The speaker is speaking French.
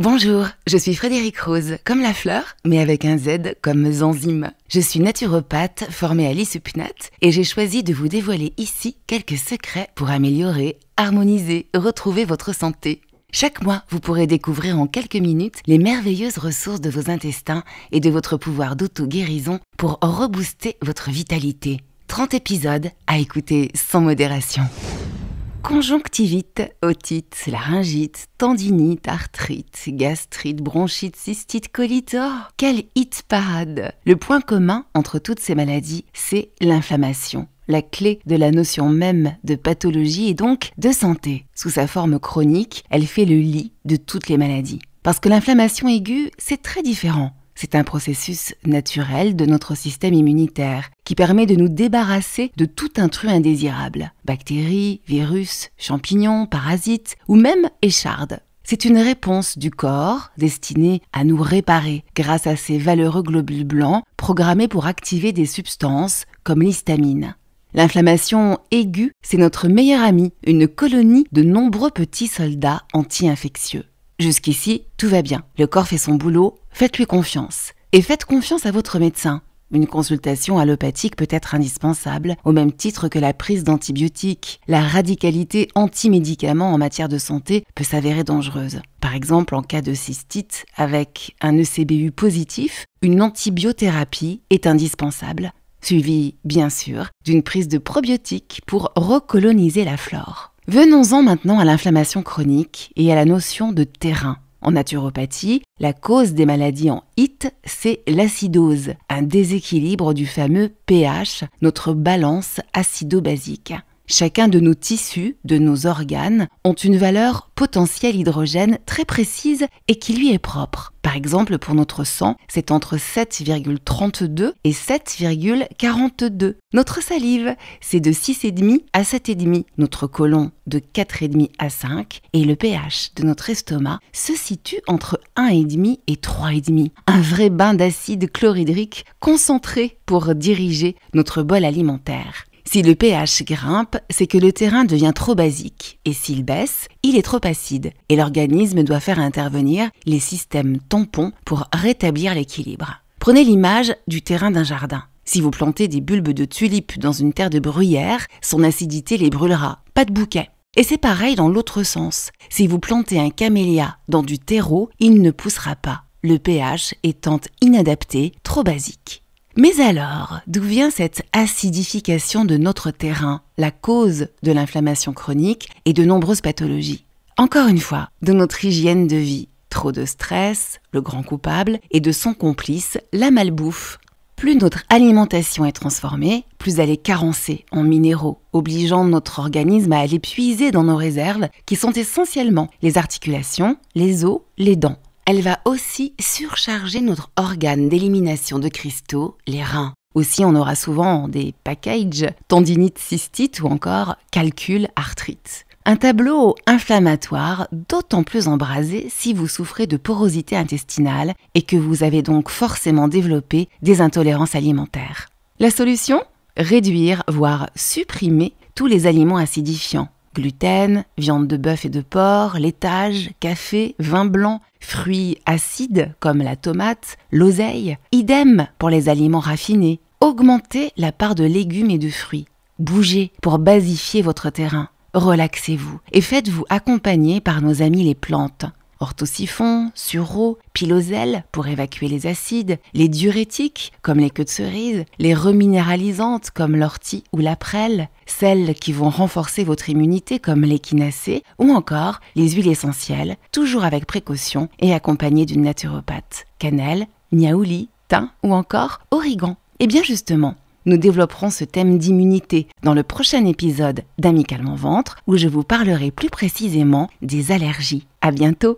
Bonjour, je suis Frédérique Rose, comme la fleur, mais avec un Z comme Zanzime. Je suis naturopathe formée à l'ISUPNAT et j'ai choisi de vous dévoiler ici quelques secrets pour améliorer, harmoniser, retrouver votre santé. Chaque mois, vous pourrez découvrir en quelques minutes les merveilleuses ressources de vos intestins et de votre pouvoir d'auto-guérison pour rebooster votre vitalité. 30 épisodes à écouter sans modération. Conjonctivite, otite, laryngite, tendinite, arthrite, gastrite, bronchite, cystite, colite, oh, quelle hit parade! Le point commun entre toutes ces maladies, c'est l'inflammation, la clé de la notion même de pathologie et donc de santé. Sous sa forme chronique, elle fait le lit de toutes les maladies. Parce que l'inflammation aiguë, c'est très différent. C'est un processus naturel de notre système immunitaire qui permet de nous débarrasser de tout intrus indésirable. Bactéries, virus, champignons, parasites ou même échardes. C'est une réponse du corps destinée à nous réparer grâce à ces valeureux globules blancs programmés pour activer des substances comme l'histamine. L'inflammation aiguë, c'est notre meilleur ami, une colonie de nombreux petits soldats anti-infectieux. Jusqu'ici, tout va bien. Le corps fait son boulot, faites-lui confiance. Et faites confiance à votre médecin. Une consultation allopathique peut être indispensable, au même titre que la prise d'antibiotiques. La radicalité anti-médicaments en matière de santé peut s'avérer dangereuse. Par exemple, en cas de cystite, avec un ECBU positif, une antibiothérapie est indispensable, suivie, bien sûr, d'une prise de probiotiques pour recoloniser la flore. Venons-en maintenant à l'inflammation chronique et à la notion de terrain. En naturopathie, la cause des maladies en HIT, c'est l'acidose, un déséquilibre du fameux pH, notre balance acido-basique. Chacun de nos tissus, de nos organes, ont une valeur potentielle hydrogène très précise et qui lui est propre. Par exemple, pour notre sang, c'est entre 7,32 et 7,42. Notre salive, c'est de 6,5 à 7,5. Notre côlon, de 4,5 à 5. Et le pH de notre estomac se situe entre 1,5 et 3,5. Un vrai bain d'acide chlorhydrique concentré pour diriger notre bol alimentaire. Si le pH grimpe, c'est que le terrain devient trop basique. Et s'il baisse, il est trop acide. Et l'organisme doit faire intervenir les systèmes tampons pour rétablir l'équilibre. Prenez l'image du terrain d'un jardin. Si vous plantez des bulbes de tulipes dans une terre de bruyère, son acidité les brûlera. Pas de bouquet. Et c'est pareil dans l'autre sens. Si vous plantez un camélia dans du terreau, il ne poussera pas. Le pH étant inadapté, trop basique. Mais alors, d'où vient cette acidification de notre terrain, la cause de l'inflammation chronique et de nombreuses pathologies? Encore une fois, de notre hygiène de vie. Trop de stress, le grand coupable, et de son complice, la malbouffe. Plus notre alimentation est transformée, plus elle est carencée en minéraux, obligeant notre organisme à aller puiser dans nos réserves qui sont essentiellement les articulations, les os, les dents. Elle va aussi surcharger notre organe d'élimination de cristaux, les reins. Aussi, on aura souvent des packages, tendinite, cystite ou encore calcul, arthrite. Un tableau inflammatoire d'autant plus embrasé si vous souffrez de porosité intestinale et que vous avez donc forcément développé des intolérances alimentaires. La solution ? Réduire, voire supprimer tous les aliments acidifiants. Gluten, viande de bœuf et de porc, laitage, café, vin blanc, fruits acides comme la tomate, l'oseille. Idem pour les aliments raffinés. Augmentez la part de légumes et de fruits. Bougez pour basifier votre terrain. Relaxez-vous et faites-vous accompagner par nos amis les plantes. Orthosiphon, sureau, piloselle pour évacuer les acides, les diurétiques comme les queues de cerise, les reminéralisantes comme l'ortie ou la prêle, celles qui vont renforcer votre immunité comme l'échinacée ou encore les huiles essentielles, toujours avec précaution et accompagnées d'une naturopathe. Cannelle, niaouli, thym ou encore origan. Et bien justement, nous développerons ce thème d'immunité dans le prochain épisode d'Amicalement Ventre où je vous parlerai plus précisément des allergies. À bientôt!